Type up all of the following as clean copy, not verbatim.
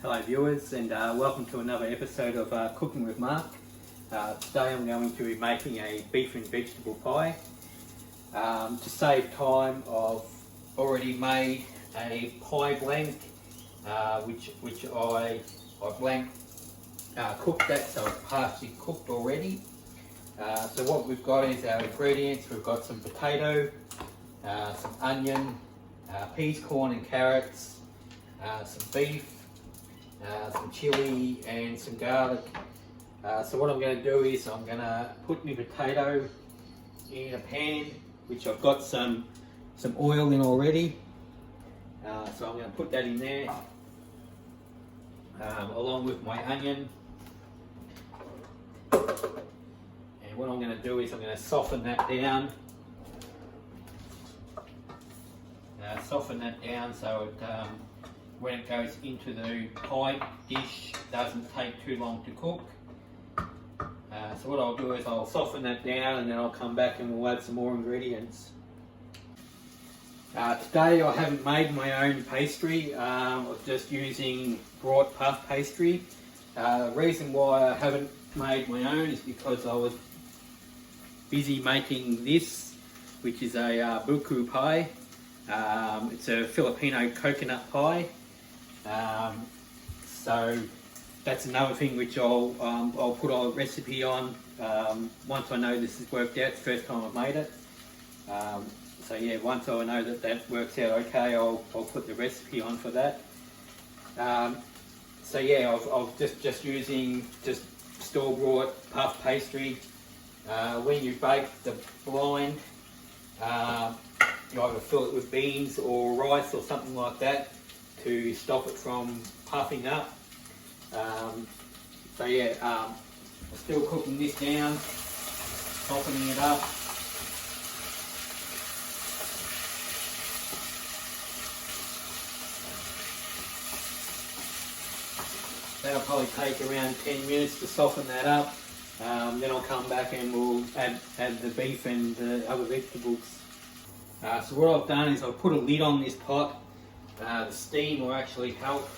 Hello viewers, and welcome to another episode of Cooking with Mark. Today I'm going to be making a beef and vegetable pie. To save time, I've already made a pie blank, which I cooked that, so it's partially cooked already. So what we've got is our ingredients. We've got some potato, some onion, peas, corn and carrots, some beef, some chilli and some garlic. So what I'm going to do is I'm going to put my potato in a pan, which I've got some oil in already. So I'm going to put that in there, along with my onion. And what I'm going to do is I'm going to soften that down. So it, when it goes into the pie dish, it doesn't take too long to cook. So what I'll do is I'll soften that down and then I'll come back and we'll add some more ingredients. Today I haven't made my own pastry. I'm just using brought puff pastry. The reason why I haven't made my own is because I was busy making this, which is a buku pie. It's a Filipino coconut pie. So that's another thing which I'll put a recipe on once I know this has worked out. It's the first time I've made it. So yeah, once I know that works out okay, I'll put the recipe on for that. So yeah, I've just using store-bought puff pastry. When you bake the blind, you either fill it with beans or rice or something like that to stop it from puffing up. So yeah, still cooking this down, softening it up. That'll probably take around 10 minutes to soften that up. Then I'll come back and we'll add the beef and the other vegetables. So what I've done is I've put a lid on this pot. The steam will actually help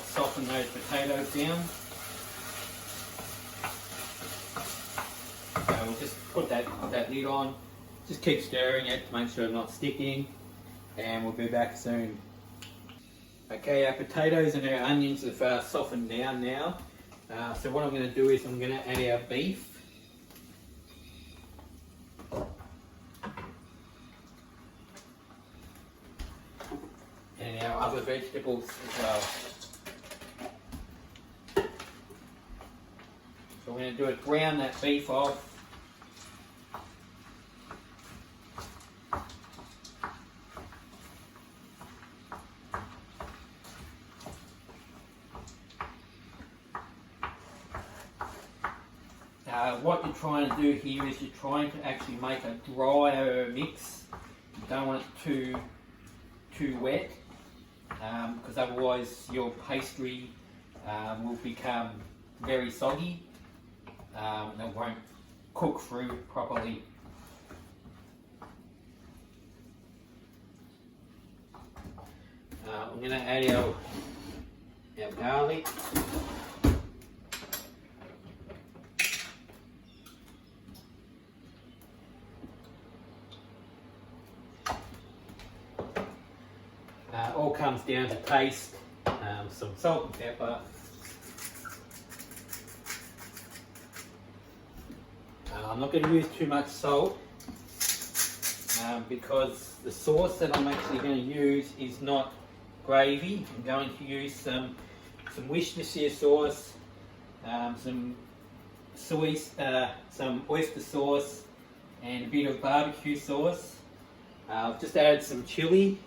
soften those potatoes down. So we'll just put that lid on. Just keep stirring it to make sure it's not sticking, and we'll be back soon. Okay, our potatoes and our onions have softened down now. So what I'm going to do is I'm going to add our beef. And our other vegetables as well. So we're going to do is brown that beef off. What you're trying to do here is you're trying to actually make a drier mix. You don't want it too wet, because otherwise your pastry will become very soggy and it won't cook through properly. I'm going to add our garlic. All comes down to taste, some salt and pepper. I'm not going to use too much salt because the sauce that I'm actually going to use is not gravy. I'm going to use some Worcestershire sauce, some oyster sauce, and a bit of barbecue sauce. I've just added some chilli.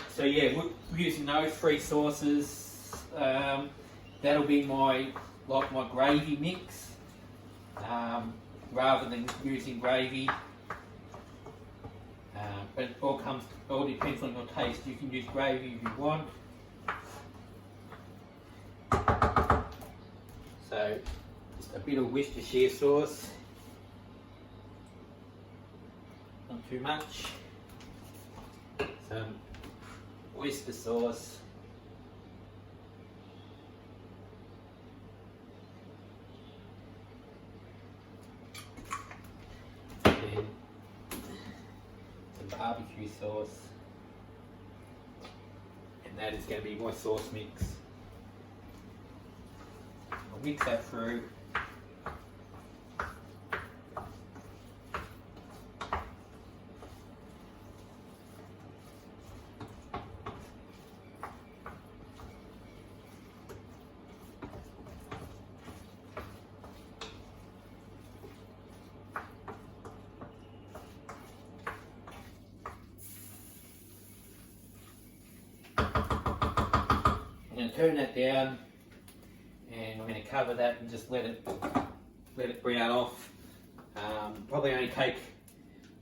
So yeah, we're using those three sauces. That'll be my gravy mix, rather than using gravy. But it all depends on your taste. You can use gravy if you want. So just a bit of Worcestershire sauce, not too much. Some oyster sauce, and then some barbecue sauce, and that is going to be my sauce mix. I'll mix that through. I'm going to turn that down, and I'm going to cover that and just let it brown off. Probably only take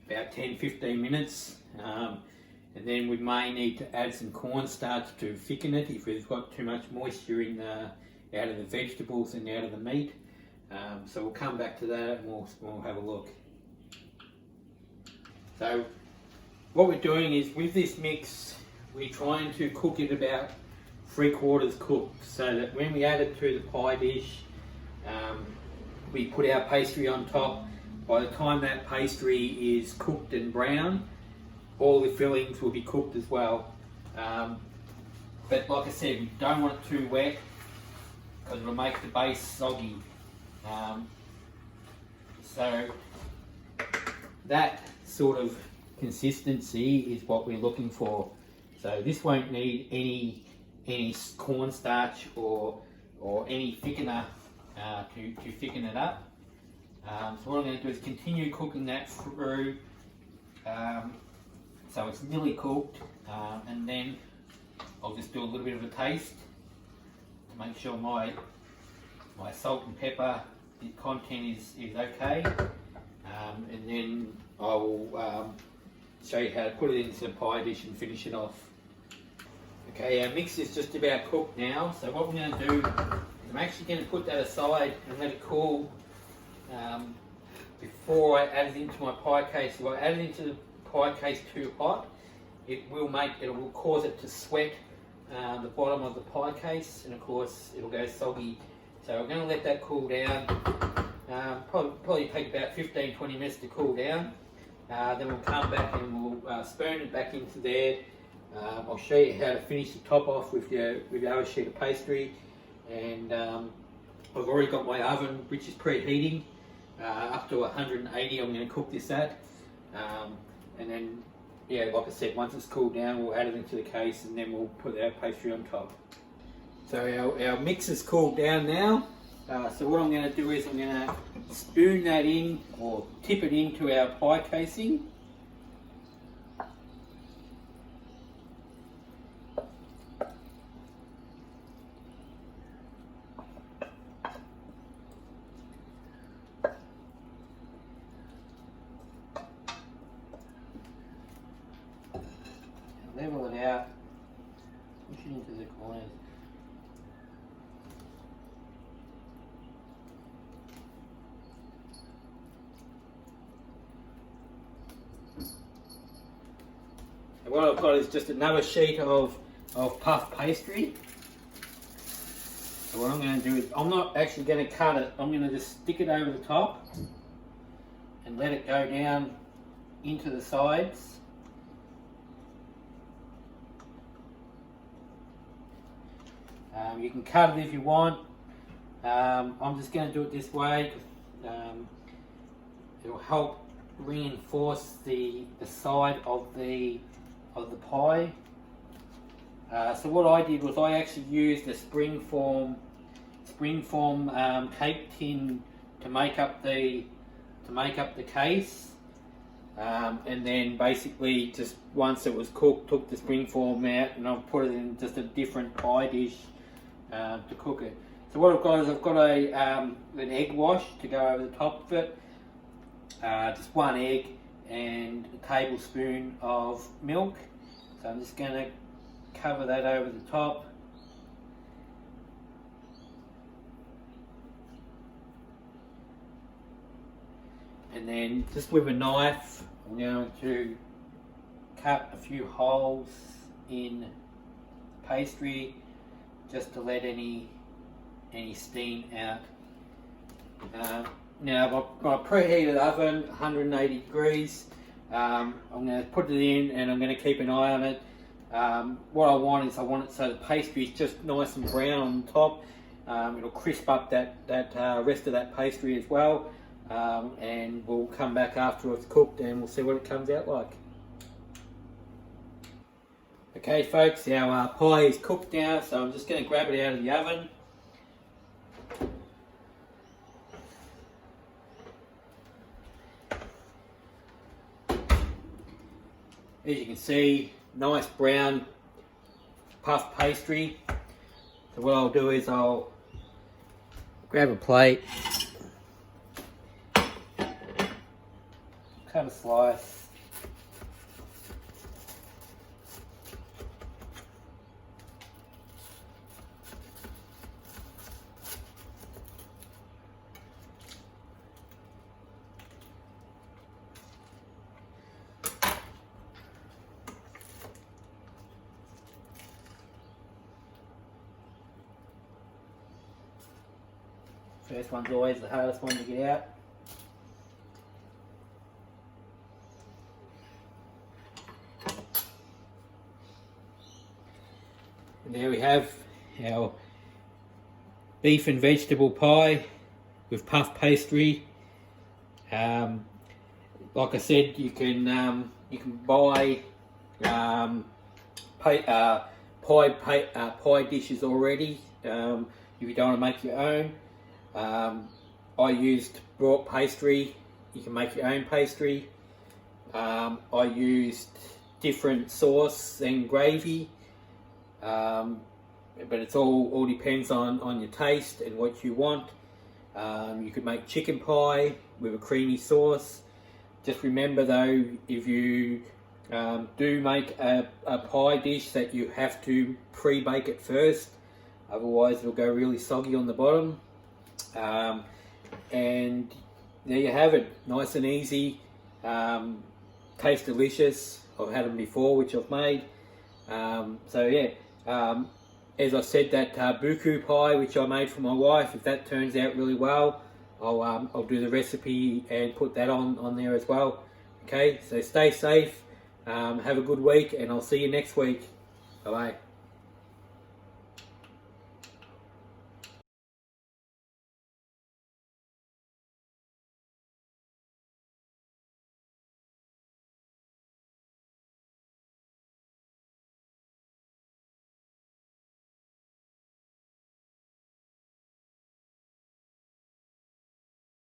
about 10-15 minutes, and then we may need to add some cornstarch to thicken it if we've got too much moisture in out of the vegetables and out of the meat. So we'll come back to that and we'll have a look. So what we're doing is, with this mix, we're trying to cook it about 3/4 cooked, so that when we add it to the pie dish, we put our pastry on top. By the time that pastry is cooked and brown, all the fillings will be cooked as well. But like I said, we don't want it too wet because it'll make the base soggy. So that sort of consistency is what we're looking for. So this won't need any cornstarch or any thickener to thicken it up. So what I'm going to do is continue cooking that through, so it's nearly cooked, and then I'll just do a little bit of a taste to make sure my salt and pepper content is okay, and then I will show you how to put it into the pie dish and finish it off. Okay, our mix is just about cooked now, so what we're going to do is I'm actually going to put that aside and let it cool before I add it into my pie case. If I add it into the pie case too hot, it will cause it to sweat the bottom of the pie case, and of course it'll go soggy. So we're going to let that cool down. Probably take about 15-20 minutes to cool down. Then we'll come back and we'll spoon it back into there. I'll show you how to finish the top off with your other sheet of pastry, and I've already got my oven which is preheating up to 180. I'm going to cook this at, and then yeah, like I said, once it's cooled down, we'll add it into the case and then we'll put our pastry on top. So our mix is cooled down now. So what I'm going to do is I'm going to spoon that in, or tip it into our pie casing. Level it out, push it into the corners. And what I've got is just another sheet of puff pastry. So what I'm going to do is, I'm not actually going to cut it, I'm going to just stick it over the top and let it go down into the sides. You can cut it if you want. I'm just going to do it this way. It'll help reinforce the side of the pie. So what I did was I actually used a springform cake tin to make up the case, and then basically just once it was cooked, took the springform out and I've put it in just a different pie dish to cook it. So what I've got is I've got an egg wash to go over the top of it, just one egg and a tablespoon of milk. So I'm just going to cover that over the top. And then just with a knife, I'm going to cut a few holes in pastry just to let any steam out. Now I've got my preheated oven, 180 degrees. I'm going to put it in and I'm going to keep an eye on it. What I want it so the pastry is just nice and brown on top. It'll crisp up that rest of that pastry as well. And we'll come back after it's cooked and we'll see what it comes out like. Okay folks, our pie is cooked now, so I'm just going to grab it out of the oven. As you can see, nice brown puff pastry. So what I'll do is I'll grab a plate, cut a slice. First one's always the hardest one to get out. And there we have our beef and vegetable pie with puff pastry. Like I said, you can buy pie dishes already if you don't want to make your own. I used bought pastry. You can make your own pastry. I used different sauce and gravy, but it's all depends on your taste and what you want. You could make chicken pie with a creamy sauce. Just remember though, if you do make a pie dish, that you have to pre-bake it first, otherwise it'll go really soggy on the bottom. And there you have it, nice and easy, taste delicious. I've had them before, which I've made. So yeah, as I said, that buku pie which I made for my wife, if that turns out really well, I'll do the recipe and put that on there as well. Okay, so stay safe, have a good week, and I'll see you next week. Bye bye.